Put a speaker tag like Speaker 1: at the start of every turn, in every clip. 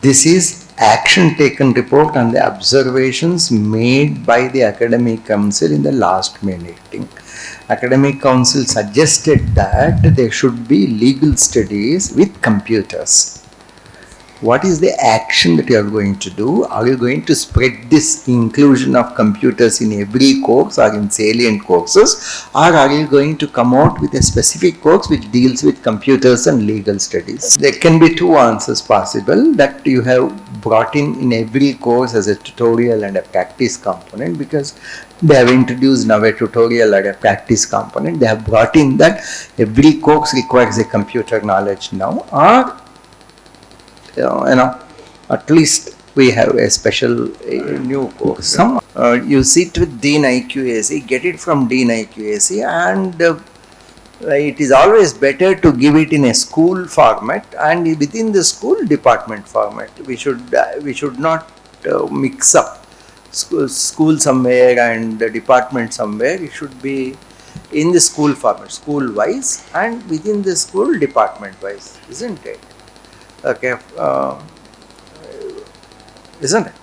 Speaker 1: This is action taken report on the observations made by the academic council in the last meeting. Academic council suggested that there should be legal studies with computers. What is the action that you are going to do? Are you going to spread this inclusion of computers in every course or in salient courses, or are you going to come out with a specific course which deals with computers and legal studies? There can be two answers possible, that you have brought in every course as a tutorial and a practice component, because they have introduced now a tutorial and a practice component. They have brought in that every course requires a computer knowledge now, or at least we have a special new course. You sit with Dean IQAC, get it from Dean IQAC, and it is always better to give it in a school format and within the school department format. We should not mix up school somewhere and the department somewhere. It should be in the school format, school wise, and within the school department wise, isn't it? Okay, isn't it?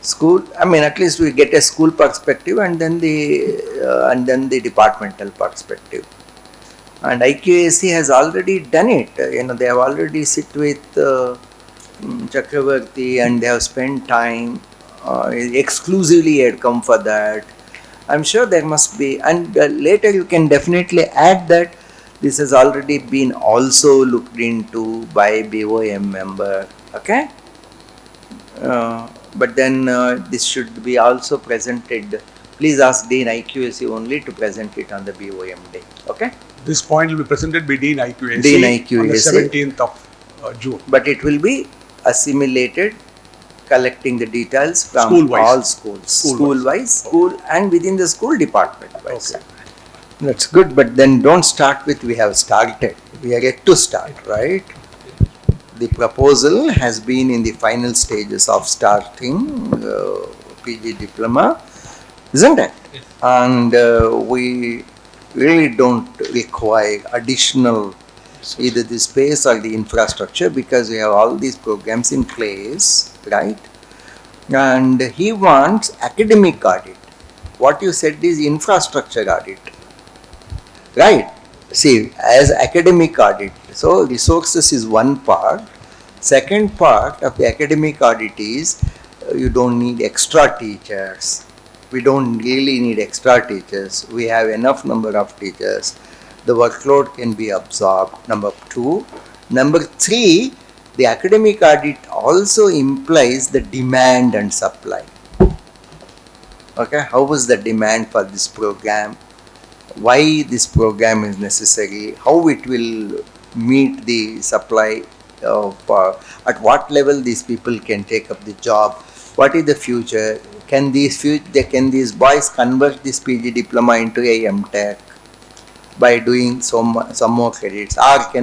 Speaker 1: School, I mean, at least we get a school perspective and then the departmental perspective. And IQAC has already done it. They have already sit with Chakravarti and they have spent time. Exclusively had come for that. I'm sure there must be, and later you can definitely add that this has already been also looked into by BOM member. Okay. But then this should be also presented. Please ask Dean IQAC only to present it on the BOM day. Okay.
Speaker 2: This point will be presented by Dean IQAC, on the 17th of June.
Speaker 1: But it will be assimilated, collecting the details from all schools. School-wise, and within the school department-wise. Okay. That's good, but then don't start with we have started. We are yet to start, right? The proposal has been in the final stages of starting PG diploma, isn't it? Yes. And we really don't require additional either the space or the infrastructure, because we have all these programs in place, right? And he wants academic audit. What you said is infrastructure audit, right? See, as academic audit, so resources is one part. Second part of the academic audit is you don't need extra teachers. We don't really need extra teachers. We have enough number of teachers. The workload can be absorbed. Number two. Number three, the academic audit also implies the demand and supply. Okay, how was the demand for this program? Why this program is necessary? How it will meet the supply of at what level these people can take up the job? What is the future? Can these boys convert this PG diploma into a MTech by doing some more credits, or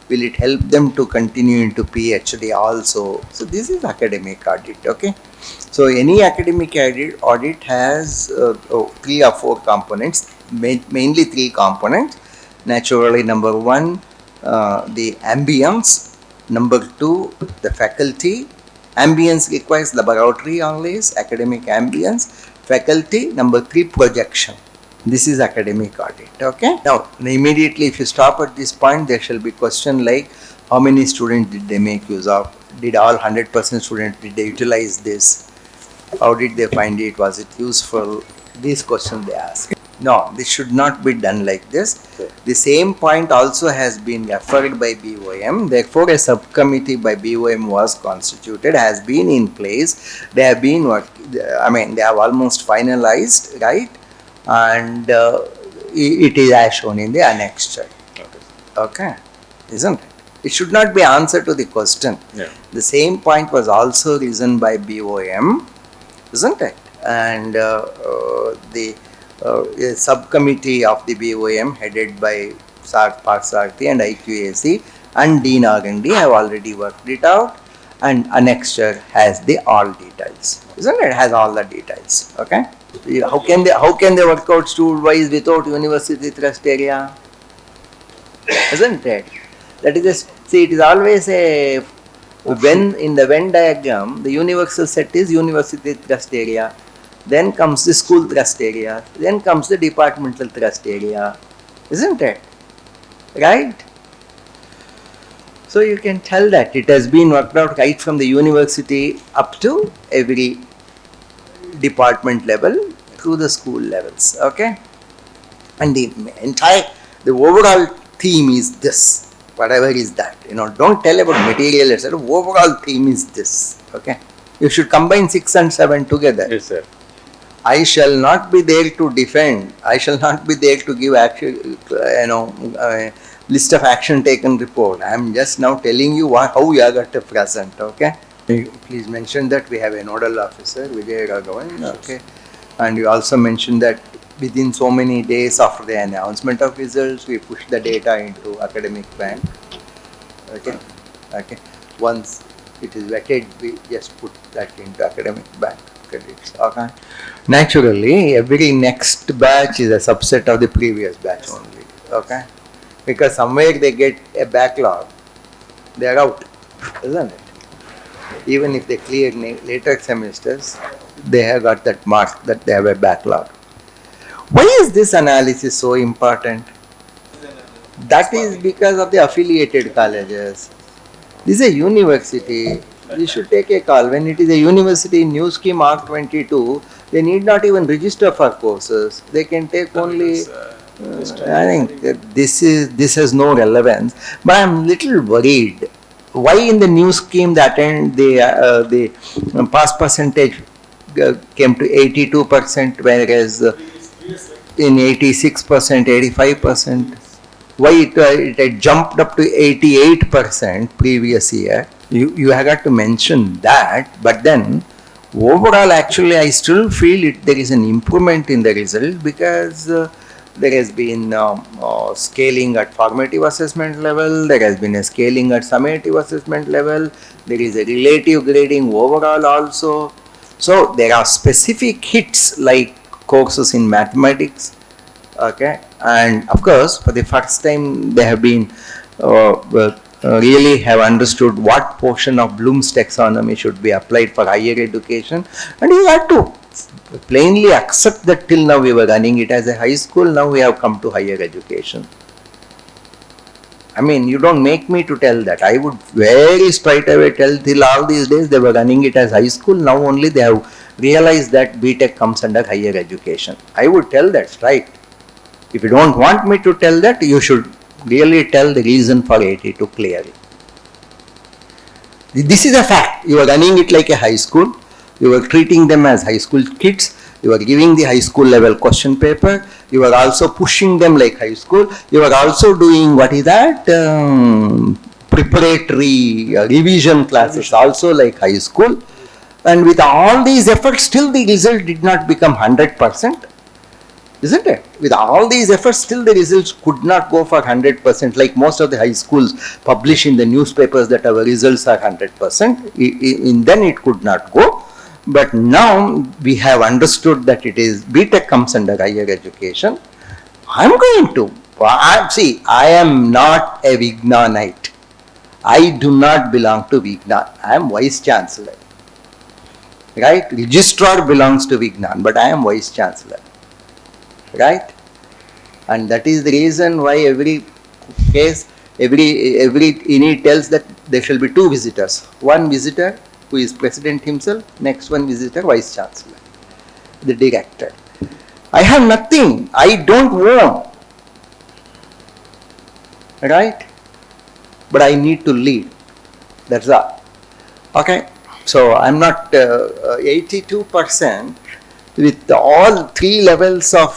Speaker 1: will it help them to continue into PhD also? So this is academic audit. Okay, so any academic audit has 3 or 4 components, mainly 3 components. Naturally, number 1, the ambience. Number 2, the faculty. Ambience requires laboratory only, academic ambience. Faculty. Number 3, projection. This is academic audit. Okay. Now, immediately if you stop at this point, there shall be question like, how many students did they make use of? Did all 100% students, did they utilize this? How did they find it? Was it useful? These questions they ask. No, this should not be done like this. The same point also has been referred by BOM. Therefore, a subcommittee by BOM was constituted, has been in place. They have been they have almost finalized, right? And it is as shown in the annexure. Okay, isn't it? It should not be answer to the question. Yeah. The same point was also risen by BOM, isn't it? And the a subcommittee of the BOM headed by Parsarthi and IQAC and Dean R&D have already worked it out, and annexure has the all details, isn't it? It has all the details. Okay. How can they work out student wise without university trust area? Isn't it? That is see, it is always a When in the Venn diagram, the universal set is university thrust area, then comes the school thrust area, then comes the departmental thrust area, isn't it? Right? So you can tell that it has been worked out right from the university up to every department level through the school levels. Okay? And the overall theme is this, whatever is that. Don't tell about material, etc. Overall theme is this. Okay? You should combine 6 and 7 together.
Speaker 2: Yes, sir.
Speaker 1: I shall not be there to defend. I shall not be there to give list of action taken report. I am just now telling you how you are got to present. Okay. Please mention that we have a nodal officer, Vijay Raghavan. Okay. And you also mentioned that within so many days after the announcement of results, we push the data into academic bank. Okay. Okay. Once it is vetted, we just put that into academic bank credits. Okay. Naturally, every next batch is a subset of the previous batch only. Okay. Because somewhere they get a backlog, they are out, isn't it? Even if they clear later semesters, they have got that mark that they have a backlog. Why is this analysis so important? That is because of the affiliated colleges. This is a university. You should take a call. When it is a university new scheme Mark 22, they need not even register for courses. They can take only. I think this has no relevance. But I am little worried. Why in the new scheme the pass percentage came to 82%, whereas in 86%, 85%. Why it had jumped up to 88% previous year? You have got to mention that, but then overall actually I still feel there is an improvement in the result because there has been scaling at formative assessment level, there has been a scaling at summative assessment level, there is a relative grading overall also. So there are specific hits like courses in mathematics, okay, and of course for the first time they have been really have understood what portion of Bloom's taxonomy should be applied for higher education, and you have to plainly accept that till now we were running it as a high school, now we have come to higher education. I mean, you don't make me to tell that. I would very straight away tell till all these days they were running it as high school, now only they have realized that BTech comes under higher education. I would tell that right. If you don't want me to tell that, you should really tell the reason for 82 clearly. This is a fact. You are running it like a high school. You are treating them as high school kids. You are giving the high school level question paper. You are also pushing them like high school. You are also doing what is that? Preparatory revision classes also like high school. And with all these efforts, still the result did not become 100%. Isn't it? With all these efforts, still the results could not go for 100%, like most of the high schools publish in the newspapers that our results are 100%. Then it could not go. But now we have understood that it is BTech comes under higher education. I'm going to. See, I am not a Vignanite. I do not belong to Vignan. I am Vice Chancellor. Right? Registrar belongs to Vignan, but I am Vice Chancellor. Right? And that is the reason why every case, every INI tells that there shall be two visitors. One visitor who is president himself, next one visitor, vice chancellor, the director. I have nothing. I don't own. Right? But I need to lead. That's all. Okay? So I'm not 82%. With all three levels of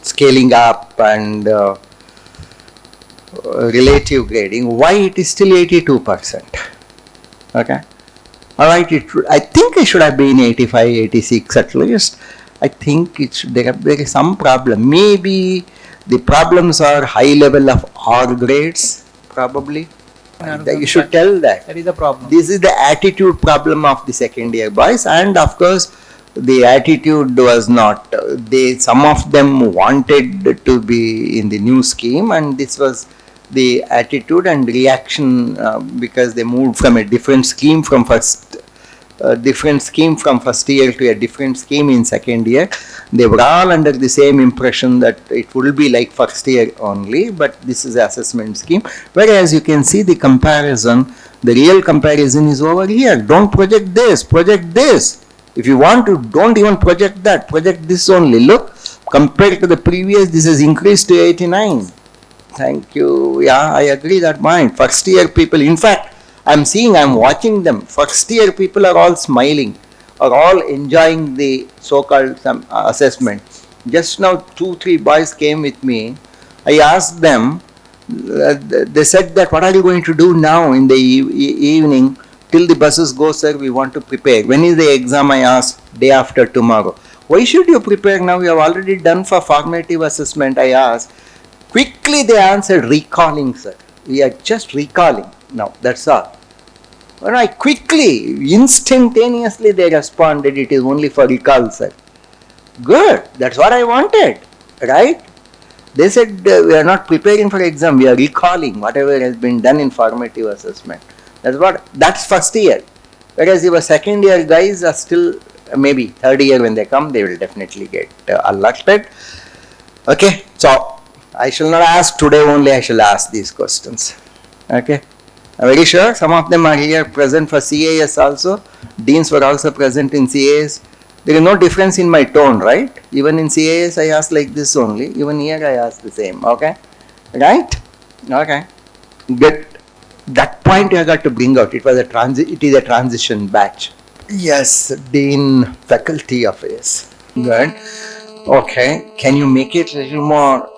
Speaker 1: scaling up and relative grading, why it is still 82%? Okay. All right. I think it should have been 85, 86 at least. I think there is some problem. Maybe the problems are high level of R grades, probably. You should tell that.
Speaker 3: That is the problem.
Speaker 1: This is the attitude problem of the second year boys, and of course the attitude was not, some of them wanted to be in the new scheme, and this was the attitude and reaction because they moved from a different scheme from first year to a different scheme in second year. They were all under the same impression that it will be like first year only, but this is assessment scheme. Whereas you can see the comparison, the real comparison is over here. Don't project this, project this. If you want to, don't even project that, project this only. Look, compared to the previous, this has increased to 89. Thank you. Yeah, I agree that point. First year people, in fact, I'm watching them. First year people are all smiling, are all enjoying the so-called assessment. Just now, 2-3 boys came with me. I asked them, they said that what are you going to do now in the evening? Till the buses go, sir, we want to prepare. When is the exam? I asked. Day after tomorrow. Why should you prepare now? You have already done for formative assessment, I asked. Quickly they answered, recalling, sir. We are just recalling. Now, that's all. When I quickly, instantaneously they responded, it is only for recall, sir. Good. That's what I wanted. Right? They said, we are not preparing for exam. We are recalling whatever has been done in formative assessment. That's first year. Whereas your second year guys are still, maybe third year when they come, they will definitely get alerted. Okay. So, I shall not ask today only, I shall ask these questions. Okay. I'm very sure some of them are here present for CAS also. Deans were also present in CAS. There is no difference in my tone, right? Even in CAS I ask like this only. Even here I ask the same. Okay. Right? Okay. Good. That point I got to bring out. It is a transition batch. Yes, Dean, Faculty Affairs. Good. Okay. Can you make it a little more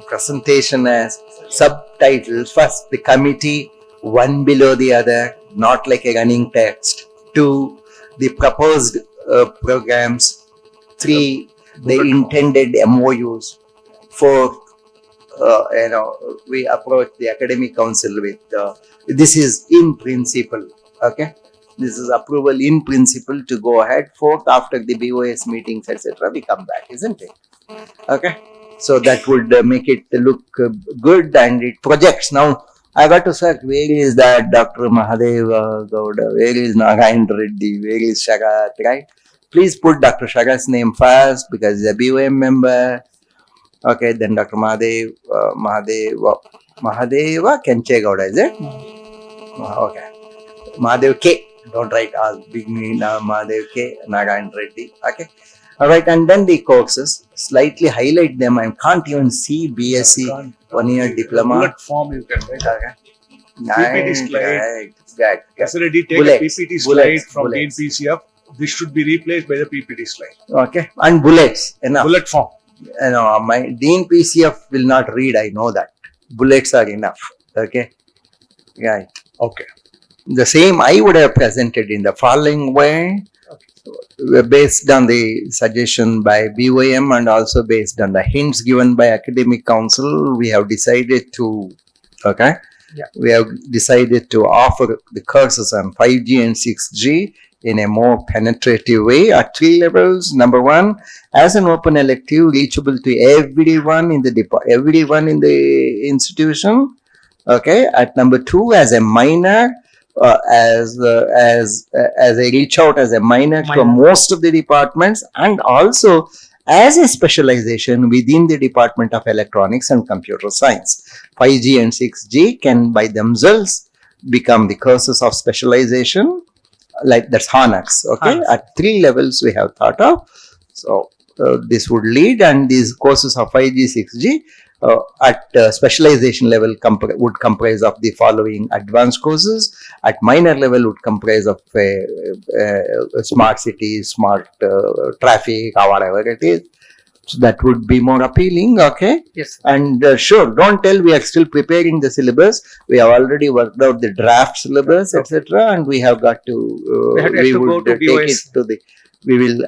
Speaker 1: presentation as subtitles? First, the committee, one below the other, not like a running text. 2, the proposed programs. 3, the intended MOUs. 4, we approach the academic council with this is in principle. Okay, this is approval in principle to go ahead. 4th, after the BOS meetings, etc., we come back, isn't it? Okay, so that would make it look good and it projects. Now I got to search, where is that Dr. Mahadeva Gowda, where is Narayan Reddy, where is Sharat, right? Please put Dr. Sharat's name first because he's a BOM member. Okay, then Dr. Mahadeva Kenche Gowda, is it? Okay. Mahadev K. Don't write all big name, Mahadev K. Narayan Reddy. Okay. Alright, and then the courses, slightly highlight them. I can't even see BSc 1 year diploma.
Speaker 2: Bullet form you can write.
Speaker 1: Okay.
Speaker 2: PPT slide.
Speaker 1: Right.
Speaker 2: Yesterday, take a PPT slide from Dean PCF. This should be replaced by the PPT slide.
Speaker 1: Okay. And bullets. Enough.
Speaker 2: Bullet form.
Speaker 1: My Dean PCF will not read, I know that. Bullets are enough. Okay. Yeah.
Speaker 2: Okay.
Speaker 1: The same I would have presented in the following way. Based on the suggestion by BOM and also based on the hints given by academic council, we have decided to, okay, we have decided to offer the courses on 5G and 6G in a more penetrative way at 3 levels. Number 1, as an open elective, reachable to everyone in the institution. Okay, at number 2, as a minor. As a reach out as a minor to most of the departments, and also as a specialization within the Department of Electronics and Computer Science. 5G and 6G can by themselves become the courses of specialization, like that's HONORS. Okay, at 3 levels we have thought of. So this would lead, and these courses of 5G, 6G at specialization level would comprise of the following advanced courses. At minor level would comprise of smart cities, smart traffic, or whatever it is. So that would be more appealing. Okay.
Speaker 3: Yes.
Speaker 1: And sure, don't tell we are still preparing the syllabus. We have already worked out the draft syllabus, etc., and we have got to.
Speaker 3: We would take
Speaker 1: it to the. We will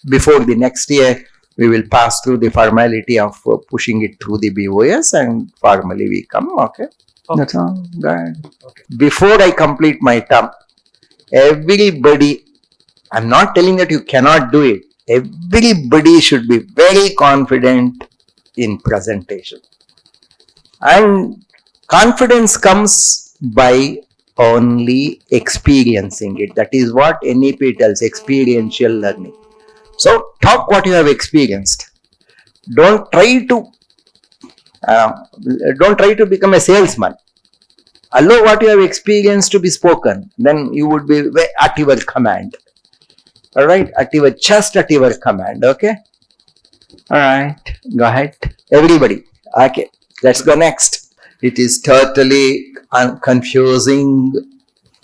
Speaker 1: before the next year. We will pass through the formality of pushing it through the BOS, and formally we come. Okay. That's all. Good.
Speaker 3: Okay.
Speaker 1: Before I complete my term, everybody, I'm not telling that you cannot do it. Everybody should be very confident in presentation. And confidence comes by only experiencing it. That is what NEP tells, experiential learning. So talk what you have experienced. Don't try to become a salesman. Allow what you have experienced to be spoken. Then you would be at your command. All right, just at your command. Okay. All right, go ahead, everybody. Okay, let's go next. It is totally confusing.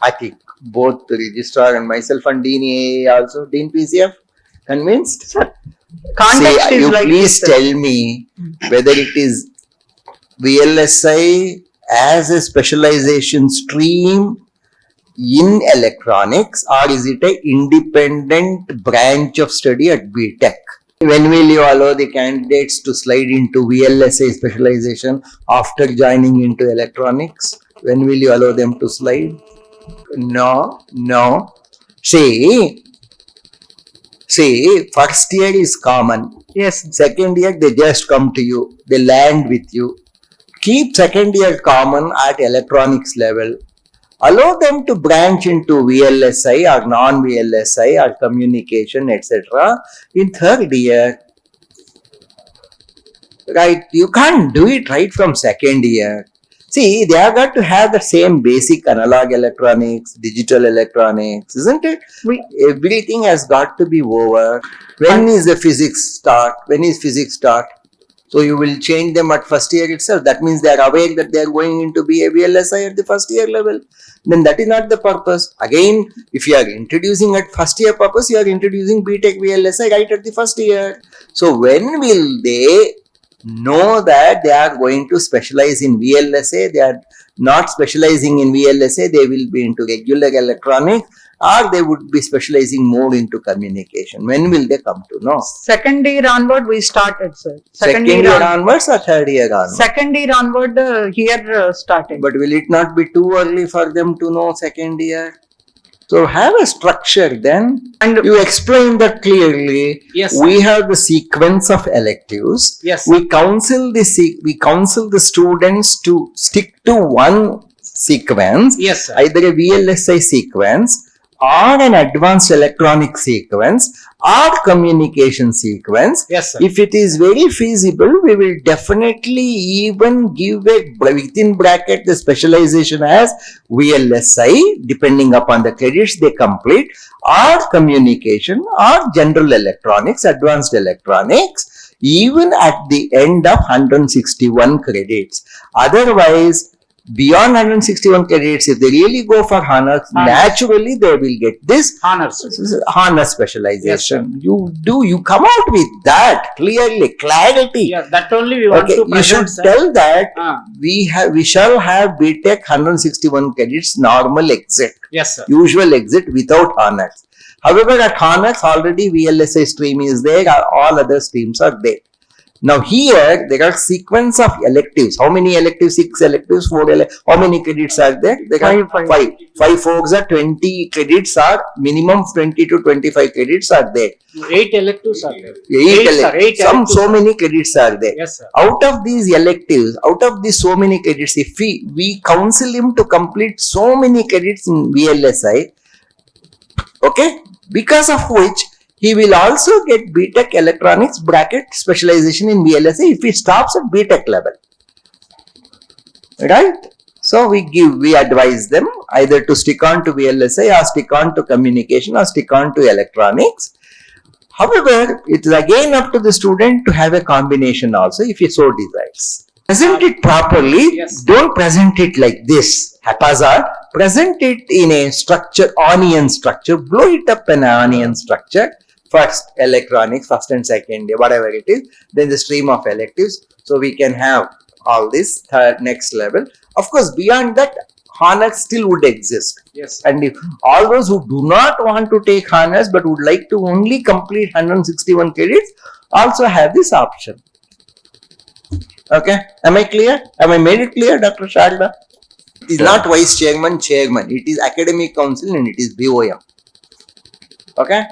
Speaker 1: I think both the registrar and myself and Dean A also, Dean PCF, convinced?
Speaker 3: Sir, context
Speaker 1: say,
Speaker 3: is
Speaker 1: you
Speaker 3: like
Speaker 1: please
Speaker 3: this,
Speaker 1: tell me whether it is VLSI as a specialization stream in electronics, or is it an independent branch of study at BTech? When will you allow the candidates to slide into VLSI specialization after joining into electronics? When will you allow them to slide? No. See, first year is common.
Speaker 3: Yes.
Speaker 1: Second year, they just come to you. They land with you. Keep second year common at electronics level. Allow them to branch into VLSI or non-VLSI or communication, etc. in third year. Right? You can't do it right from second year. See, they have got to have the same basic analog electronics, digital electronics, isn't it? Everything has got to be over. When is the physics start? When is physics start? So you will change them at first year itself. That means they are aware that they are going into be a VLSI at the first year level. Then that is not the purpose. Again, if you are introducing at first year purpose, you are introducing BTech VLSI right at the first year. So when will they know that they are going to specialize in VLSI? They are not specializing in VLSI. They will be into regular electronics, or they would be specializing more into communication. When will they come to know?
Speaker 3: Second year onward we started, sir.
Speaker 1: Second year onwards or third year onwards?
Speaker 3: Second year onward here started.
Speaker 1: But will it not be too early for them to know second year? So have a structure then. And you explain that clearly.
Speaker 4: Yes.
Speaker 1: We have the sequence of electives.
Speaker 4: Yes.
Speaker 1: We counsel the students to stick to one sequence.
Speaker 4: Yes, sir.
Speaker 1: Either a VLSI sequence, or an advanced electronic sequence, or communication sequence.
Speaker 4: Yes, sir.
Speaker 1: If it is very feasible, we will definitely even give a within bracket the specialization as VLSI, depending upon the credits they complete, or communication, or general electronics, advanced electronics, even at the end of 161 credits. Otherwise, beyond 161 credits, if they really go for honors, naturally they will get this honors specialization.
Speaker 4: Yes,
Speaker 1: you come out with that clearly, clarity.
Speaker 4: Yeah, that only we want to present.
Speaker 1: You should tell that we shall have BTech 161 credits normal exit.
Speaker 4: Yes, sir.
Speaker 1: Usual exit without honors. However, at honors already VLSI stream is there, all other streams are there. Now here there are sequence of electives. How many electives? 6 electives, 4 electives. How many credits are there? There are 5. 5 folks are 20 credits are minimum 20 to 25 credits are there.
Speaker 4: 8 electives are there.
Speaker 1: 8 so many credits are there.
Speaker 4: Yes, sir.
Speaker 1: Out of these electives, out of these so many credits, if we counsel him to complete so many credits in VLSI, okay, because of which he will also get BTech electronics bracket specialization in VLSI if he stops at BTech level. Right? So we advise them either to stick on to VLSI or stick on to communication or stick on to electronics. However, it is again up to the student to have a combination also if he so desires. Present it properly.
Speaker 4: Yes.
Speaker 1: Don't present it like this, haphazard. Present it in a structure, onion structure. Blow it up in an onion structure. First electronics, first and second year, whatever it is. Then the stream of electives. So we can have all this next level. Of course, beyond that, honors still would exist.
Speaker 4: Yes.
Speaker 1: And if all those who do not want to take honors but would like to only complete 161 credits also have this option. Okay, am I clear? Am I made it clear, Dr. Sharda? It is not vice chairman, chairman. It is academic council and it is BOM. Okay,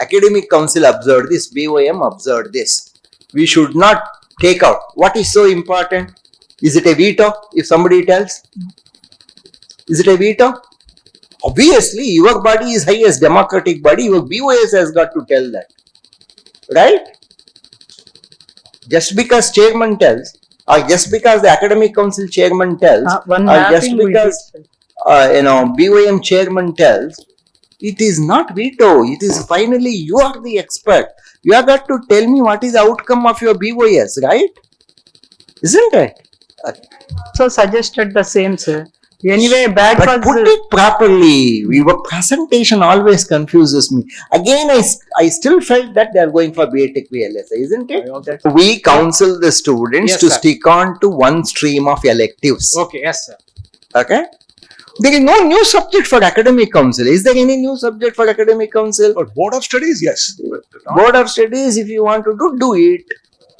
Speaker 1: academic council observed this, BOM observed this. We should not take out. What is so important? Is it a veto if somebody tells? Is it a veto? Obviously, your body is highest democratic body. Your BOS has got to tell that. Right? Just because chairman tells, or just because the academic council chairman tells,
Speaker 3: one
Speaker 1: or just
Speaker 3: mapping we
Speaker 1: because
Speaker 3: did,
Speaker 1: BOM chairman tells, it is not veto. It is finally you are the expert. You have got to tell me what is the outcome of your BOS, right? Isn't it?
Speaker 3: so suggested the same, sir. Anyway,
Speaker 1: But
Speaker 3: was
Speaker 1: put it properly. Your presentation always confuses me. Again, I still felt that they are going for BTech VLSI, isn't it? We counsel the students
Speaker 4: Yes,
Speaker 1: to
Speaker 4: sir.
Speaker 1: stick on to one stream of electives.
Speaker 4: Okay, yes, sir.
Speaker 1: Okay? There is no new subject for academic council. Is there any new subject for academic council?
Speaker 2: But board of studies, yes.
Speaker 1: Board of studies, if you want to do it.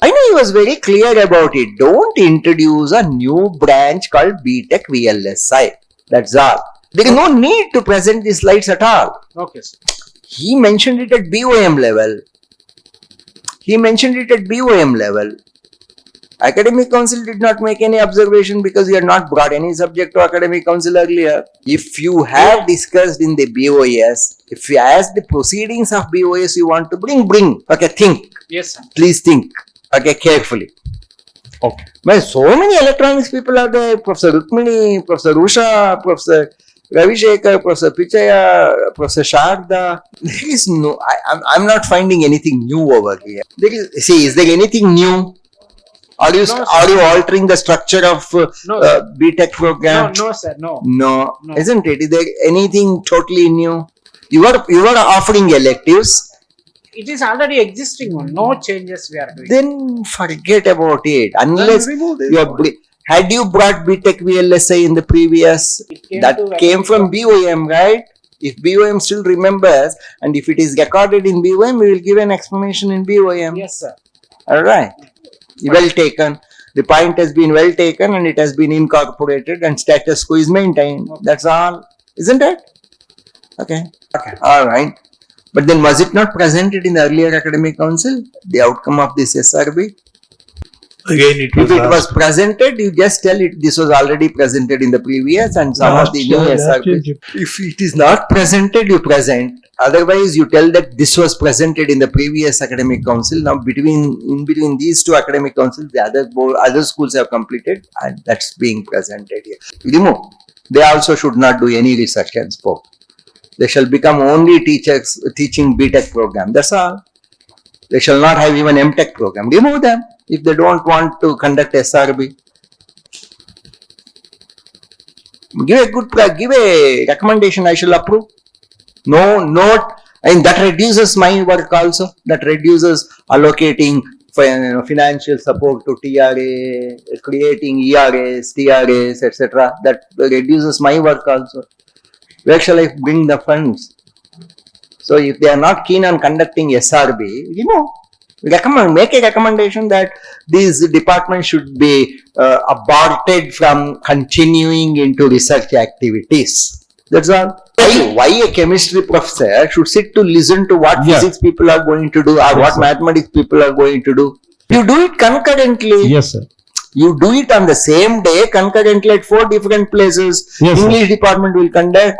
Speaker 1: I know he was very clear about it. Don't introduce a new branch called BTech VLSI. That's all. There is no need to present the slides at all.
Speaker 4: Okay, sir.
Speaker 1: He mentioned it at BOM level. Academic council did not make any observation because he had not brought any subject to academic council earlier. If you have discussed in the BOS, if you ask the proceedings of BOS you want to bring. Okay, think.
Speaker 4: Yes, sir.
Speaker 1: Please think. Okay, carefully.
Speaker 2: Okay.
Speaker 1: Well, so many electronics people are there. Professor Rukmini, Professor Usha, Professor Ravi Shekhar, Professor Pichaya, Professor Sharda. There is no, I'm not finding anything new over here. Is there anything new? Are you altering the structure of BTech program?
Speaker 4: No, sir. No.
Speaker 1: No. Isn't it? Is there anything totally new? You are offering electives.
Speaker 4: It is already existing one. No changes we are doing.
Speaker 1: Then forget about it. Unless had you brought BTech VLSI in the previous, that came from BOM, right? If BOM still remembers, and if it is recorded in BOM, we will give an explanation in BOM.
Speaker 4: Yes, sir.
Speaker 1: All right. Well taken. The point has been well taken and it has been incorporated and status quo is maintained. Okay. That's all. Isn't it? Okay. All right. But then was it not presented in the earlier academic council? The outcome of this SRB?
Speaker 2: Again,
Speaker 1: if it was presented, you just tell it this was already presented in the previous and some of the new SRB. If it is not presented, you present. Otherwise, you tell that this was presented in the previous academic council. Now, in between these two academic councils, the other schools have completed and that's being presented here. Remove. They also should not do any research and scope. They shall become only teachers teaching BTech program. That's all. They shall not have even MTech program. Remove them if they don't want to conduct SRB. Give a recommendation. I shall approve. No note, and that reduces my work also. That reduces allocating financial support to TRA, creating ERAs, TRAs, etc. That reduces my work also. Where shall I bring the funds? So if they are not keen on conducting SRB, make a recommendation that these departments should be aborted from continuing into research activities. That's all. Why a chemistry professor should sit to listen to what physics people are going to do or what mathematics people are going to do? You do it concurrently.
Speaker 5: Yes, sir.
Speaker 1: You do it on the same day concurrently at 4 different places.
Speaker 5: Yes,
Speaker 1: English department will conduct,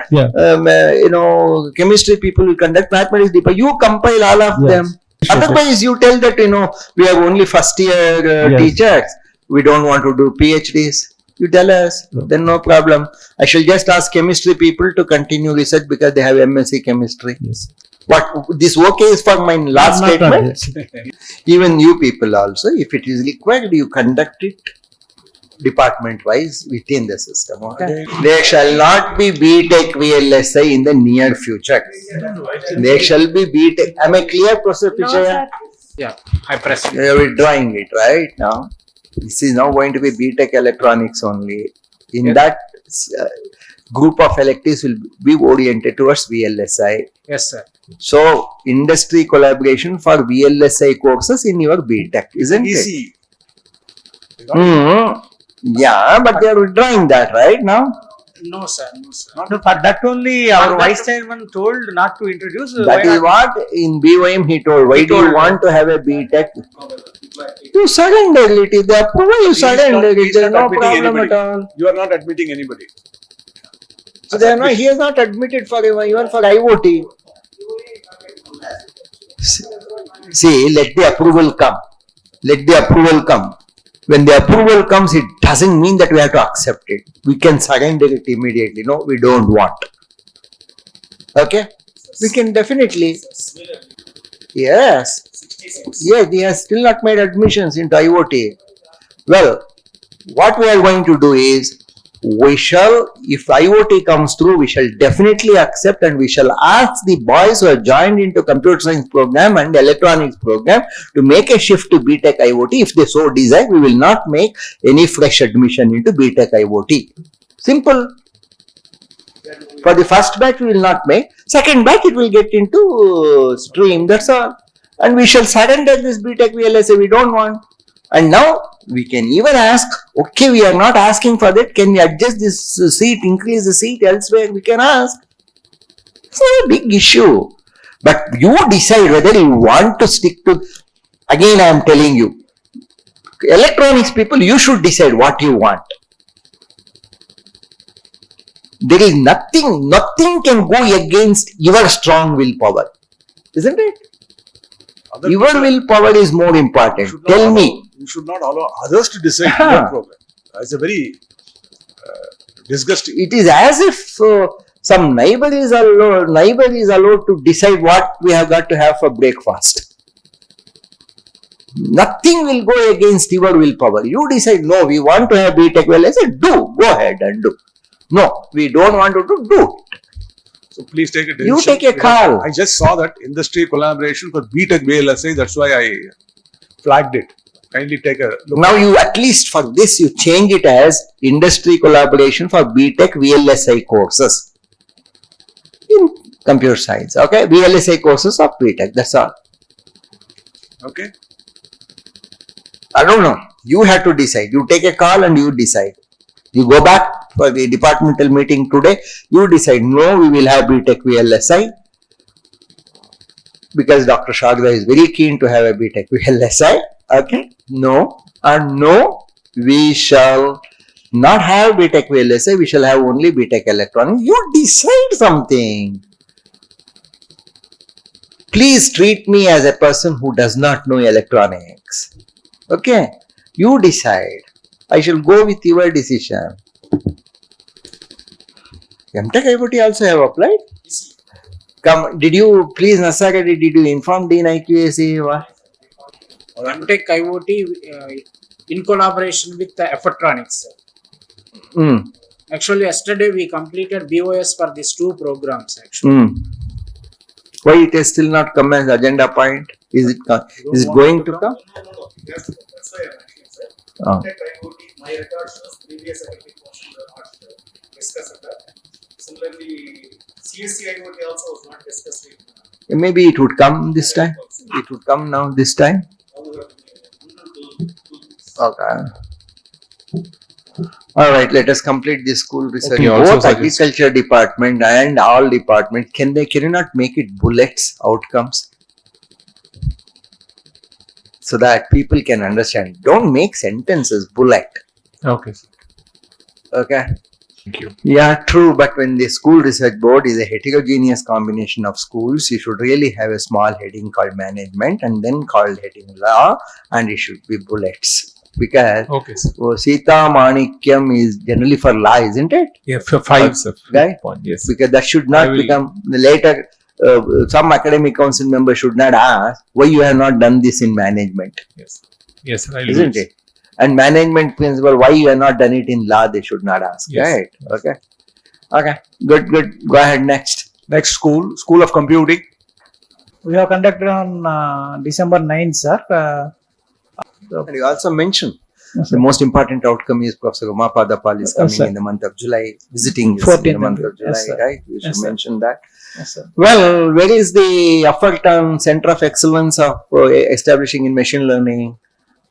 Speaker 1: chemistry people will conduct, mathematics department. You compile all of them. Otherwise, you tell that, we are only first year teachers. We don't want to do PhDs. You tell us, then no problem. I shall just ask chemistry people to continue research because they have MSc chemistry.
Speaker 5: Yes.
Speaker 1: What this okay is for my last statement? Even you people also, if it is required, you conduct it department wise within the system. Okay? There shall not be BTech VLSI in the near future. There shall be BTech. Am I clear, Professor Pichaya?
Speaker 4: Yeah, I press it.
Speaker 1: You are withdrawing it right now. This is now going to be BTech electronics only. In that group of electives will be oriented towards VLSI.
Speaker 4: Yes, sir.
Speaker 1: So, industry collaboration for VLSI courses in your BTech, isn't it? Yeah, but they are withdrawing that right now.
Speaker 4: No, sir. No, sir.
Speaker 5: No, for that only our vice chairman told not to introduce.
Speaker 1: That is what in BOM he told. Why do you want to have a BTech? You surrender it. If they approve, you surrender it.
Speaker 2: He's
Speaker 1: There is
Speaker 2: not
Speaker 1: no
Speaker 2: admitting
Speaker 1: problem
Speaker 2: anybody.
Speaker 1: at all.
Speaker 2: You are not admitting anybody.
Speaker 1: So they are not, he is not admitted for even for IoT. See, let the approval come. Let the approval come. When the approval comes, it doesn't mean that we have to accept it. We can surrender it immediately. No, we don't want. Okay? We can definitely. Yes. Yes, they have still not made admissions into IoT. Well, what we are going to do is, we shall, if IoT comes through, we shall definitely accept and we shall ask the boys who are joined into computer science program and electronics program to make a shift to BTech IoT. If they so desire, we will not make any fresh admission into BTech IoT. Simple. For the first batch, we will not make. Second batch, it will get into stream. That's all. And we shall surrender this BTech VLSA. We don't want. And now we can even ask, okay, we are not asking for that. Can we adjust this seat, increase the seat elsewhere? We can ask. It's not a big issue. But you decide whether you want to stick to. Again, I am telling you, electronics people, you should decide what you want. There is nothing can go against your strong willpower. Isn't it? Your willpower is more important. Tell me.
Speaker 2: You should not allow others to decide your program. That's a very disgusting.
Speaker 1: It is as if some neighbor is allowed to decide what we have got to have for breakfast. Nothing will go against your willpower. You decide, no, we want to have BTech. Well, I said, go ahead and do. No, we don't want to do it.
Speaker 2: So please take a decision.
Speaker 1: You take a call.
Speaker 2: I just saw that industry collaboration for BTech VLSI. That's why I flagged it. Kindly take a look.
Speaker 1: Now you, at least for this, you change it as industry collaboration for BTech VLSI courses in computer science. Okay, VLSI courses of BTech. That's all.
Speaker 2: Okay.
Speaker 1: I don't know. You have to decide. You take a call and you decide. You go back for the departmental meeting today. You decide. No, we will have BTech VLSI because Dr. Shagda is very keen to have a BTech VLSI. Okay. No, and no, we shall not have BTech VLSI, we shall have only BTech Electronics. You decide something. Please treat me as a person who does not know electronics. Okay, you decide. I shall go with your decision. MTech IoT also have applied? Come, did you, please Nasagadi, did you inform Dean IQAC?
Speaker 4: Untouched IoT in collaboration with the Effortronics. Actually, yesterday we completed BOS for these two programs. Actually,
Speaker 1: why it has still not come as agenda point? Is it going to come?
Speaker 6: No. That's why I'm actually said.
Speaker 1: Oh.
Speaker 6: IoT, my record shows previous academic portion were not discussed. Similarly, CSC IoT also was not discussed.
Speaker 1: Maybe it would come this time. It would come now this time. Okay. All right. Let us complete this school research. Both agriculture department and all departments, can you not make it bullets outcomes so that people can understand? Don't make sentences bullet.
Speaker 5: Okay.
Speaker 1: Okay.
Speaker 5: Thank you.
Speaker 1: Yeah, true. But when the school research board is a heterogeneous combination of schools, you should really have a small heading called management and then called heading law, and it should be bullets. Because Sita Manikyam is generally for law, isn't it?
Speaker 5: Yeah, for 5, sir.
Speaker 1: Right?
Speaker 5: Point, yes.
Speaker 1: Because that should not become later. Some academic council member should not ask why you have not done this in management.
Speaker 5: Yes. Yes, sir.
Speaker 1: Isn't it? And management principle, why you have not done it in law, they should not ask. Yes. Right? Okay. Okay. Good. Go ahead next.
Speaker 2: Next School of Computing.
Speaker 7: We have conducted on December 9th, sir.
Speaker 1: And you also mentioned the most important outcome is Professor Umapada Pal is coming in the month of July, visiting us in the month of July, right? You should mention that.
Speaker 7: Yes, sir.
Speaker 1: Well, where is the effort on Center of Excellence of establishing in machine learning?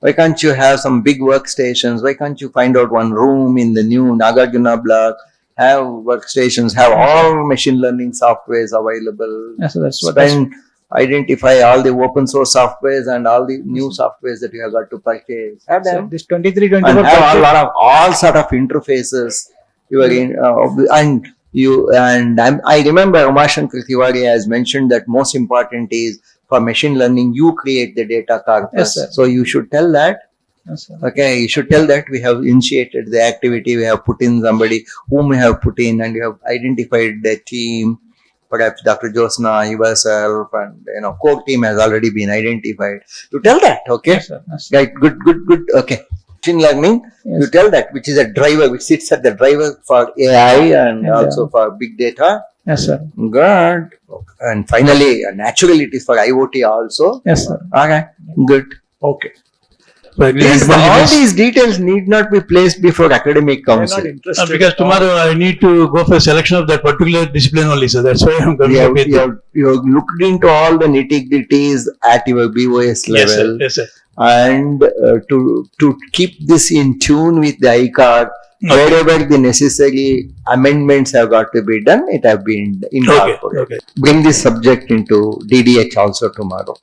Speaker 1: Why can't you have some big workstations? Why can't you find out one room in the new Nagarjuna block, have workstations, have all machine learning softwares available?
Speaker 7: Yes, sir, that's what
Speaker 1: spend identify all the open source softwares and all the new softwares that you have got to purchase. Have
Speaker 7: So
Speaker 1: them
Speaker 7: this 23,
Speaker 1: and
Speaker 7: 24
Speaker 1: have
Speaker 7: budget-
Speaker 1: all sort of interfaces. You are in, and you and I remember Umashankar Tiwari has mentioned that most important is for machine learning you create the data corpus.
Speaker 7: Yes, sir.
Speaker 1: So you should tell that.
Speaker 7: Yes, sir.
Speaker 1: Okay, you should tell that we have initiated the activity, we have put in somebody whom we have put in, and you have identified the team. Perhaps Dr. Josna, yourself, and core team has already been identified. You tell that, okay?
Speaker 7: Yes, sir. Yes, sir.
Speaker 1: Right, good. Okay. Machine learning,
Speaker 7: Yes.
Speaker 1: you tell that, which is a driver, which sits at the driver for AI and
Speaker 7: And,
Speaker 1: also for big data.
Speaker 7: Yes, sir.
Speaker 1: Good. And finally, naturally, it is for IoT also.
Speaker 7: Yes, sir.
Speaker 1: Okay, good.
Speaker 2: Okay.
Speaker 5: So
Speaker 1: All these details need not be placed before academic
Speaker 2: They're
Speaker 1: council.
Speaker 2: not interested.
Speaker 8: Because tomorrow I need to go for selection of that particular discipline only, so that's why I'm coming up with it.
Speaker 1: You have looked into all the nitty-gritties at your BOS
Speaker 8: Yes, sir.
Speaker 1: level,
Speaker 8: Yes, sir.
Speaker 1: and to keep this in tune with the ICAR, wherever the necessary amendments have got to be done, it have been incorporated.
Speaker 8: Okay.
Speaker 1: Bring this subject into DDH also tomorrow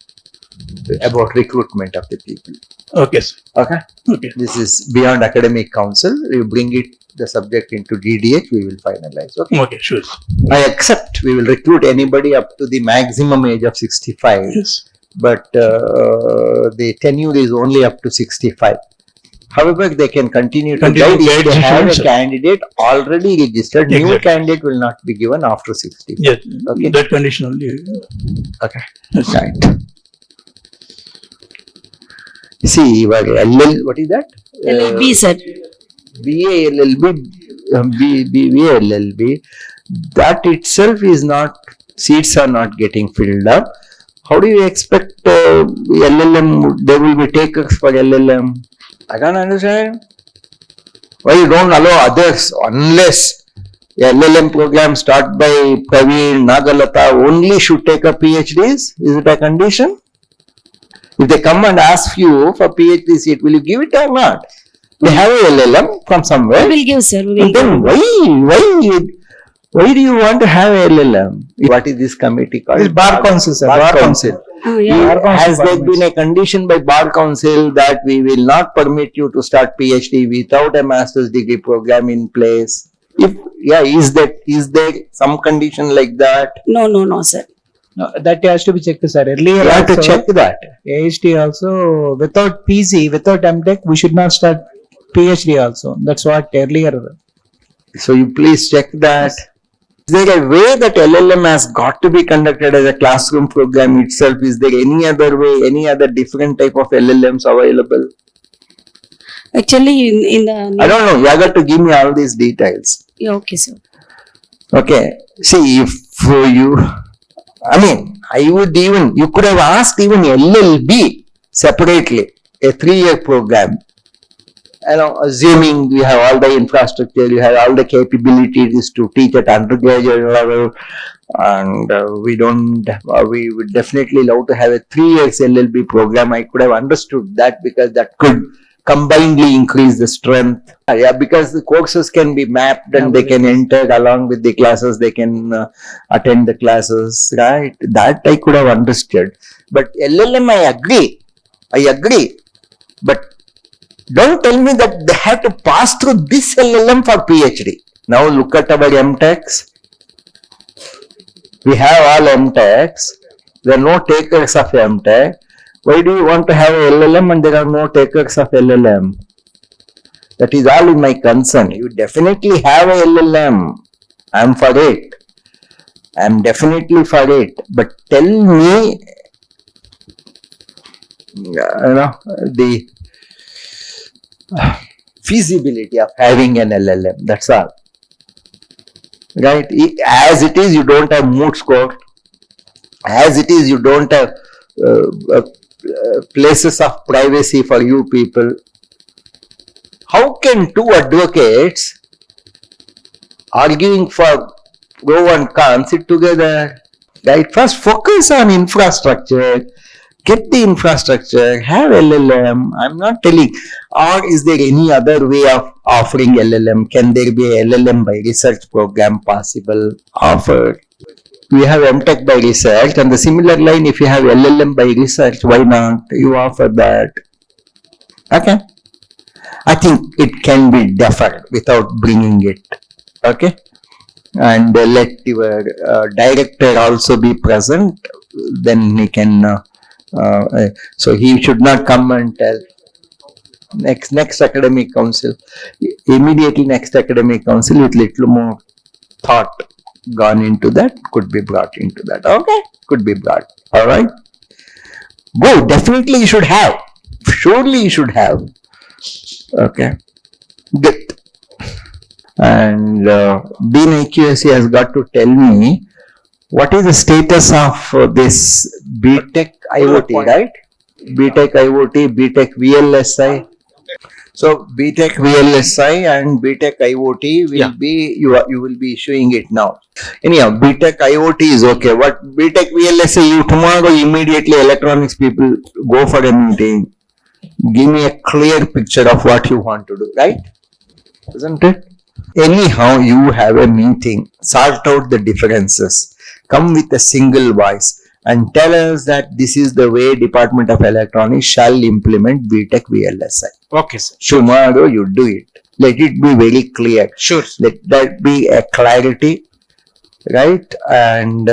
Speaker 1: about recruitment of the people.
Speaker 8: Okay, sir.
Speaker 1: Okay.
Speaker 8: Okay.
Speaker 1: This is beyond academic council. You bring the subject into DDH, we will finalize. Okay.
Speaker 8: Okay, sure.
Speaker 1: I accept we will recruit anybody up to the maximum age of 65,
Speaker 8: Yes.
Speaker 1: but the tenure is only up to 65. However, they can continue to
Speaker 8: Continue
Speaker 1: guide
Speaker 8: to
Speaker 1: if
Speaker 8: guide
Speaker 1: they
Speaker 8: the
Speaker 1: have a
Speaker 8: students.
Speaker 1: candidate already registered. New
Speaker 8: Exactly.
Speaker 1: candidate will not be given after 60.
Speaker 8: Yes.
Speaker 1: Okay.
Speaker 8: That condition only.
Speaker 1: Okay. Right. See, what is that?
Speaker 9: LLB, sir.
Speaker 1: BA LLB, BA LLB, that itself is not, seats are not getting filled up. How do you expect LLM, there will be takers for LLM? I can't understand. Why you don't allow others unless LLM program start by Praveen, Nagalata only should take a PhDs? Is it a condition? If they come and ask you for PhD seat, will you give it or not? They have a LLM from somewhere.
Speaker 9: We will give, sir. We will
Speaker 1: And then
Speaker 9: give.
Speaker 1: why do you want to have a LLM? What is this committee called?
Speaker 7: This bar council, sir. Bar council.
Speaker 9: Oh, yeah.
Speaker 7: Bar council
Speaker 1: Has there
Speaker 7: permits.
Speaker 1: been a condition by bar council that we will not permit you to start PhD without a master's degree program in place? Is there some condition like that?
Speaker 9: No, sir.
Speaker 7: No, that has to be checked, sir. Earlier
Speaker 1: You have to
Speaker 7: also,
Speaker 1: check that.
Speaker 7: AHT also, without PG, without MTech, we should not start PhD also. That's what earlier.
Speaker 1: So you please check that. Is there a way that LLM has got to be conducted as a classroom program itself? Is there any other way, any other different type of LLMs available?
Speaker 9: Actually, in the.
Speaker 1: I don't know. You have got to give me all these details.
Speaker 9: Yeah, okay, sir.
Speaker 1: Okay. See, if you could have asked even LLB separately, a 3-year program. Assuming you have all the infrastructure, you have all the capabilities to teach at undergraduate level, and we would definitely love to have a 3 years LLB program. I could have understood that because that could combinedly increase the strength. Because the courses can be mapped and they can enter along with the classes, they can attend the classes, right? That I could have understood. But LLM, I agree. But don't tell me that they have to pass through this LLM for PhD. Now look at our MTechs. We have all MTechs. There are no takers of MTech. Why do you want to have a LLM and there are no takers of LLM? That is all in my concern. You definitely have a LLM. I'm for it. I'm definitely for it. But tell me, the feasibility of having an LLM. That's all. Right? As it is, you don't have moot score. As it is, you don't have places of privacy for you people. How can two advocates arguing for pro and con sit together? Right? First, focus on infrastructure. Get the infrastructure, have LLM. I'm not telling. Or is there any other way of offering LLM? Can there be a LLM by research program possible? Offer. we have MTech by research, and the similar line, if you have LLM by research, why not? You offer that. Okay. I think it can be deferred without bringing it. Okay. And let your director also be present. Then he can. So he should not come and tell. Next academic council, immediately next academic council with little more thought gone into that, could be brought into that. Okay, could be brought. All right. Go. Definitely you should have. Surely you should have. Okay. Good. And Dean AQSC has got to tell me what is the status of this BTech IoT, right? BTech IoT, BTech VLSI. So BTech VLSI and BTech IoT will be, you will be issuing it now. Anyhow, BTech IoT is okay. What BTech VLSI, you tomorrow immediately electronics people go for a meeting. Give me a clear picture of what you want to do, right? Isn't it? Anyhow, you have a meeting, sort out the differences, come with a single voice and tell us that this is the way Department of Electronics shall implement BTech VLSI.
Speaker 4: Okay, sir.
Speaker 1: Tomorrow you do it. Let it be very clear.
Speaker 4: Sure.
Speaker 1: Let that be a clarity, right? And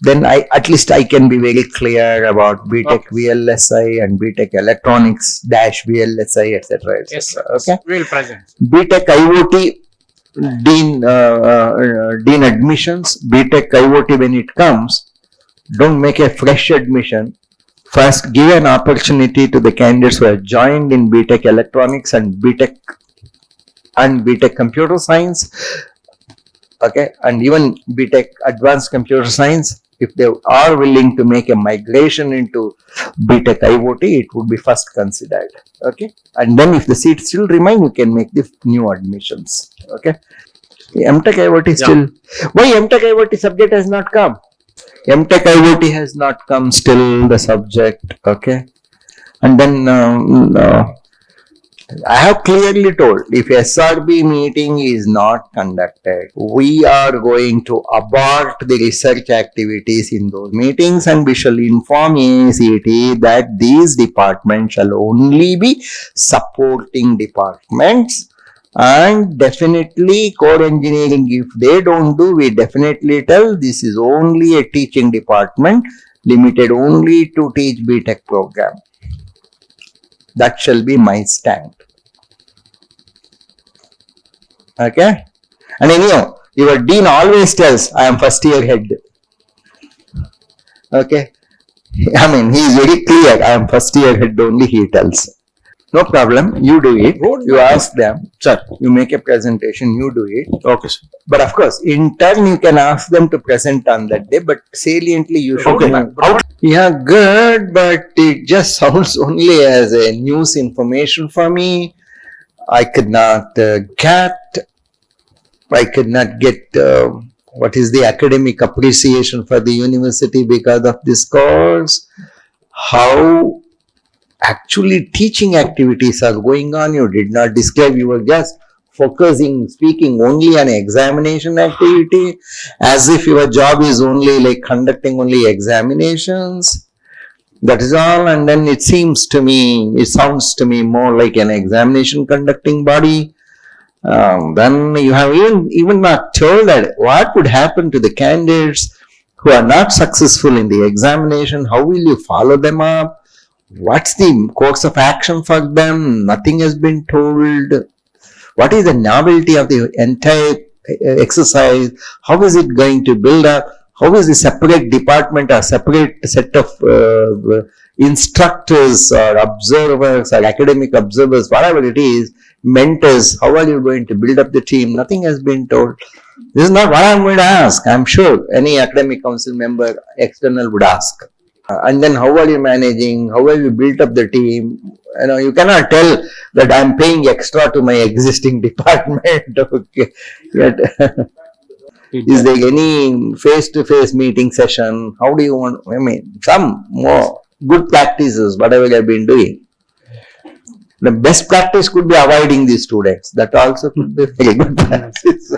Speaker 1: then at least I can be very clear about BTech VLSI and BTech Electronics dash VLSI, etc.
Speaker 4: Yes, sir.
Speaker 1: Okay.
Speaker 4: We will present.
Speaker 1: BTech IoT, Dean admissions, BTech IoT when it comes, don't make a fresh admission. First, give an opportunity to the candidates who have joined in BTech Electronics and BTech Computer Science, okay, and even BTech Advanced Computer Science. If they are willing to make a migration into BTech IoT, it would be first considered, okay. And then if the seats still remain, you can make the new admissions, okay. MTech IoT still. Why MTech IoT subject has not come? MTech IoT has not come still, the subject, okay. And then I have clearly told, if SRB meeting is not conducted, we are going to abort the research activities in those meetings, and we shall inform AICT that these departments shall only be supporting departments. And definitely core engineering, if they don't do, we definitely tell this is only a teaching department, limited only to teach BTech program. That shall be my stand. Okay. And anyhow, your dean always tells, I am first year head. Okay. I mean, he is very clear, I am first year head only, he tells. No problem, you do it. You ask them, sir, you make a presentation, you do it.
Speaker 2: Okay, sir.
Speaker 1: But of course, in turn, you can ask them to present on that day, but saliently you should.
Speaker 2: Okay.
Speaker 1: Yeah, good, but it just sounds only as a news information for me. I could not get what is the academic appreciation for the university because of this course. How actually teaching activities are going on, you did not describe, you were just speaking only on examination activity, as if your job is only like conducting only examinations. That is all. And then it sounds to me more like an examination conducting body. Then you have even not told that what would happen to the candidates who are not successful in the examination. How will you follow them up? What's the course of action for them? Nothing has been told. What is the novelty of the entire exercise? How is it going to build up? How is the separate department or separate set of instructors or observers or academic observers, whatever it is, mentors, how are you going to build up the team? Nothing has been told. This is not what I'm going to ask. I'm sure any academic council member external would ask. And then how are you managing? How have you built up the team? You cannot tell that I'm paying extra to my existing department. Okay. Yet, is there any face-to-face meeting session? How do you want? Some more good practices, whatever I've been doing. The best practice could be avoiding these students. That also could be very good practice.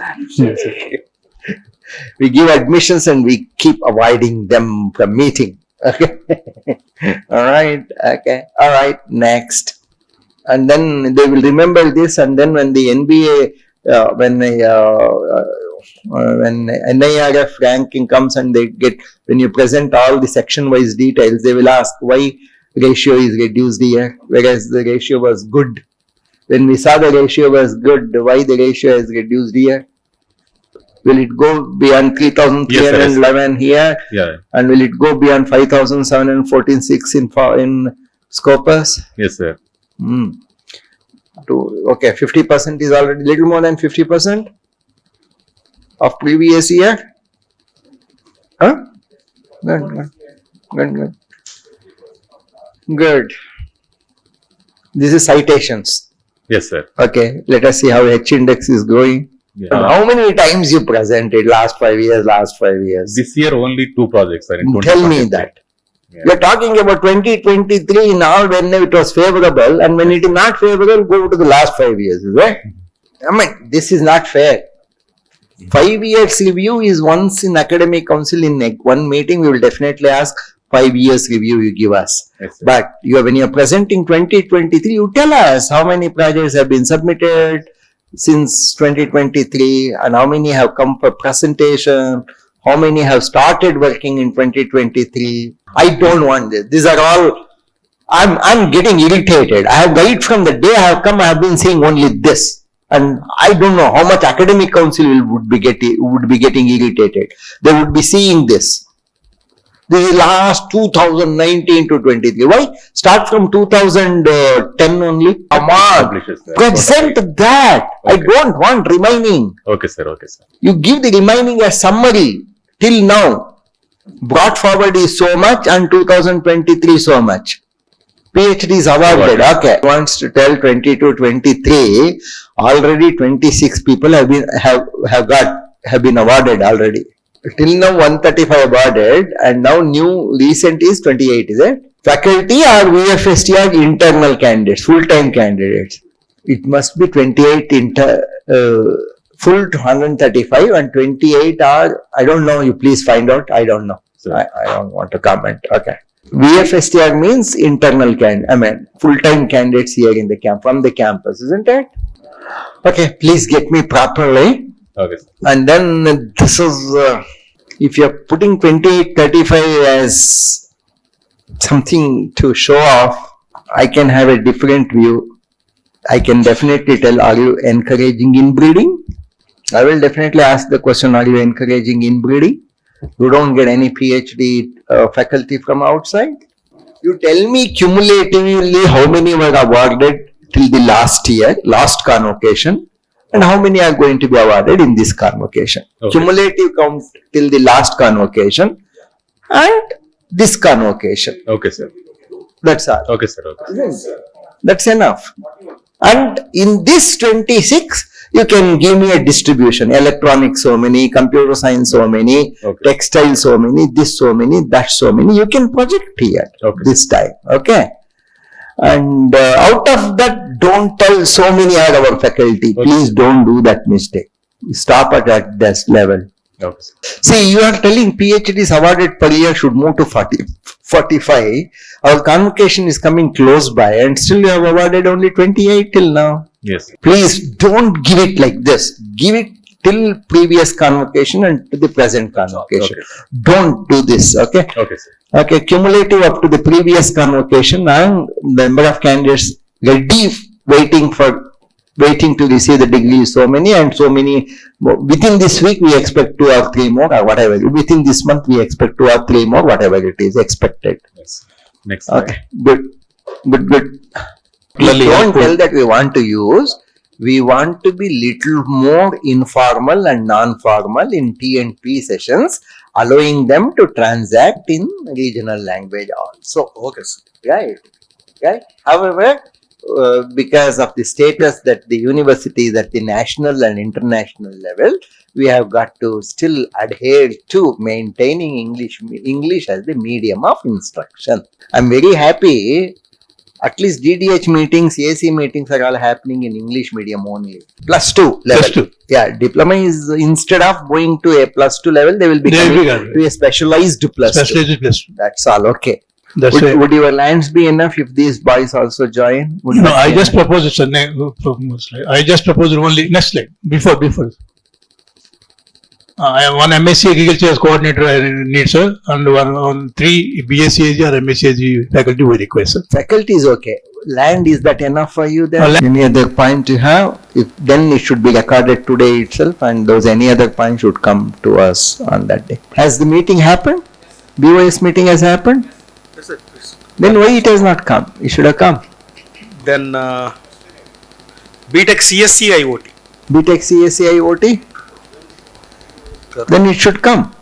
Speaker 1: We give admissions and we keep avoiding them from meeting. Okay. All right. Okay. All right. Next. And then they will remember this, and then when the NBA, when NIRF ranking comes and they get, when you present all the section wise details, they will ask why ratio is reduced here, whereas the ratio was good. When we saw the ratio was good, why the ratio is reduced here? Will it go beyond 3,311 here?
Speaker 10: Yeah.
Speaker 1: And will it go beyond 5,714.6 in Scopus?
Speaker 10: Yes, sir.
Speaker 1: Okay, 50% is already little more than 50% of previous year. Huh? Good. Good. This is citations.
Speaker 10: Yes, sir.
Speaker 1: Okay, let us see how H index is going.
Speaker 10: Yeah.
Speaker 1: How many times you presented last 5 years?
Speaker 10: This year only 2 projects, sir.
Speaker 1: Tell me that.
Speaker 10: Yeah.
Speaker 1: You are talking about 2023 now when it was favorable, and when it is not favorable, go to the last 5 years, is it? I mean, this is not fair. 5 years review is once in academic council in one meeting, we will definitely ask 5 years review you give us.
Speaker 10: Yes, sir.
Speaker 1: But when you are presenting 2023, you tell us how many projects have been submitted since 2023 and how many have come for presentation, how many have started working in 2023. I don't want this. These are all, I'm getting irritated. I have right from the day I have come, I have been saying only this. And I don't know how much academic council would be getting irritated. They would be seeing this. This is last 2019 to 23. Why? Start from 2010 only. Come on. Present that.
Speaker 10: Okay.
Speaker 1: I don't want remaining.
Speaker 10: Okay, sir. Okay, sir.
Speaker 1: You give the remaining as summary till now. Brought forward is so much and 2023 so much. PhD is awarded. Okay. Wants to tell 22, 23. Already 26 people have been awarded already. Till now 135 awarded, and now new recent is 28, is it? Faculty or VFST are internal candidates, full-time candidates. It must be 28 full to 135 and 28 are, I don't know, you please find out, I don't know. I don't want to comment. Okay. VFSTR means internal full-time candidates here in the from the campus, isn't it? Okay, please get me properly.
Speaker 10: Okay, sir.
Speaker 1: And then this is, if you're putting 28, 35 as something to show off, I can have a different view. I can definitely tell, are you encouraging inbreeding? I will definitely ask the question, are you encouraging inbreeding? You don't get any PhD faculty from outside. You tell me cumulatively how many were awarded till the last year, last convocation, and how many are going to be awarded in this convocation.
Speaker 10: Okay.
Speaker 1: Cumulative count till the last convocation and this convocation.
Speaker 10: Okay, sir.
Speaker 1: That's all.
Speaker 10: Okay, sir. Okay.
Speaker 1: That's enough. And in this 26, you can give me a distribution. Electronics so many, computer science so many,
Speaker 10: Okay.
Speaker 1: textile so many, this so many, that so many. You can project here this time. Okay. And out of that, don't tell so many are our faculty.
Speaker 10: Okay.
Speaker 1: Please don't do that mistake. Stop at this level.
Speaker 10: Okay, sir.
Speaker 1: See, you are telling PhDs awarded per year should move to 45. Our convocation is coming close by and still you have awarded only 28 till now.
Speaker 10: Yes.
Speaker 1: Please don't give it like this. Give it till previous convocation and to the present convocation.
Speaker 10: Okay.
Speaker 1: Don't do this, okay?
Speaker 10: Okay, sir.
Speaker 1: Okay, cumulative up to the previous convocation and the number of candidates ready waiting to receive the degree is so many and so many. Within this week we expect 2 or 3 more or whatever. Within this month we expect 2 or 3 more, whatever it is expected.
Speaker 10: Yes. Next slide.
Speaker 1: Okay, good. Don't tell that we want to use. We want to be little more informal and non-formal in T&P sessions, allowing them to transact in regional language also.
Speaker 6: Okay, sir.
Speaker 1: Right. However, because of the status that the university is at the national and international level, we have got to still adhere to maintaining English as the medium of instruction. I'm very happy At least DDH meetings, AC meetings are all happening in English medium only. +2 level.
Speaker 8: +2.
Speaker 1: Yeah, diploma is instead of going to a +2 level, they will be
Speaker 8: They will
Speaker 1: coming
Speaker 8: be
Speaker 1: to a specialized +2.
Speaker 8: Specialized +2.
Speaker 1: That's all. Okay.
Speaker 8: That's
Speaker 1: Would,
Speaker 8: why.
Speaker 1: would your lands be enough if these boys also join? Would
Speaker 8: No,
Speaker 1: that
Speaker 8: I
Speaker 1: be
Speaker 8: just
Speaker 1: enough?
Speaker 8: proposed it, sir. I just proposed only next slide. Before. I have one MSc Agriculture as coordinator I need, sir, and on 3 BSc AG or MSc AG faculty we request, sir.
Speaker 1: Faculty is okay. Land, is that enough for you there?
Speaker 8: Land-
Speaker 1: Any other point you have? If then it should be recorded today itself, and those any other point should come to us on that day. Has the meeting happened? BOS meeting has happened?
Speaker 6: Yes, sir.
Speaker 1: Then why it has not come? It should have come.
Speaker 6: Then BTech CSC IoT.
Speaker 1: BTech CSC IoT? Then it should come.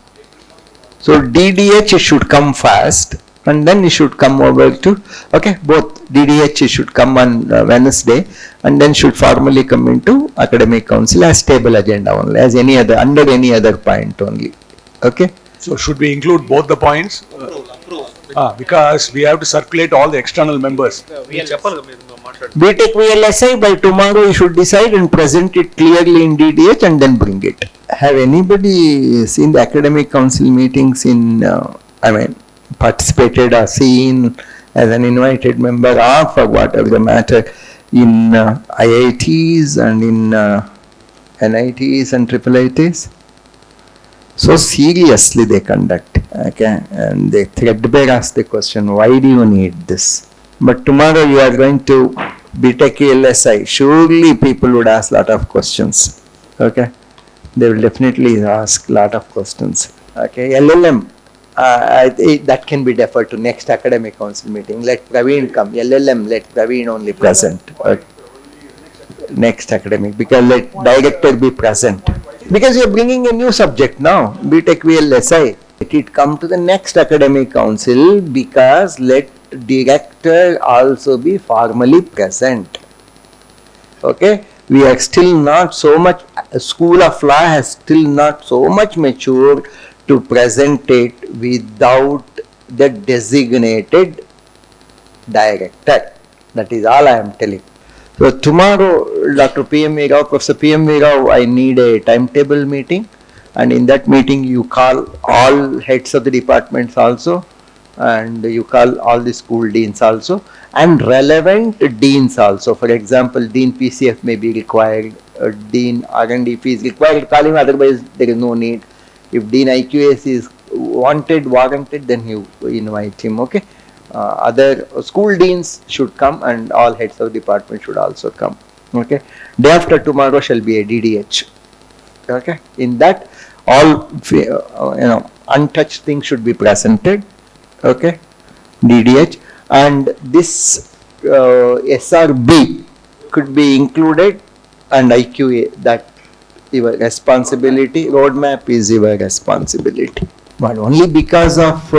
Speaker 1: So DDH it should come fast, and then it should come over to, okay, both DDH it should come on Wednesday, and then should formally come into academic council as stable agenda only, as any other, under any other point only. Okay.
Speaker 2: So should we include both the points? Because we have to circulate all the external members.
Speaker 1: BTech VLSI by tomorrow you should decide and present it clearly in DDH and then bring it. Have anybody seen the academic council meetings in, participated or seen as an invited member or for whatever the matter in IITs and in NITs and IIITs? So seriously they conduct, okay, and they threadbare ask the question, why do you need this? But tomorrow you are going to BTech LSI, surely people would ask lot of questions, okay. They will definitely ask lot of questions, okay. LLM, that can be deferred to next academic council meeting. Let Praveen come, LLM, let Praveen only present, okay. Next academic, because let director be present. Because you are bringing a new subject now, BTech VLSI. Let it come to the next academic council because let director also be formally present. Okay, we are still not so much, school of law has still not so much matured to present it without the designated director. That is all I am telling. So tomorrow, Dr. PM Rao, Professor PM Rao, I need a timetable meeting, and in that meeting you call all heads of the departments also, and you call all the school deans also, and relevant deans also. For example, Dean PCF may be required, Dean R&D is required, call him, otherwise there is no need. If Dean IQS is warranted, then you invite him, okay. Other school deans should come and all heads of department should also come, okay. Day after tomorrow shall be a DDH, okay. In that all untouched things should be presented, okay, DDH, and this SRB could be included, and IQA, that your responsibility, roadmap is your responsibility. But only because of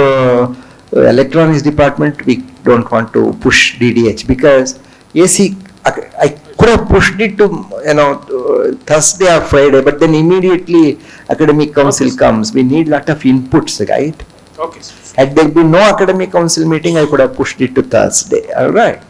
Speaker 1: electronics department we don't want to push DDH, because AC I could have pushed it to Thursday or Friday, but then immediately academic council comes. We need lot of inputs, right?
Speaker 6: Okay.
Speaker 1: Had there been no academic council meeting, I could have pushed it to Thursday. All right.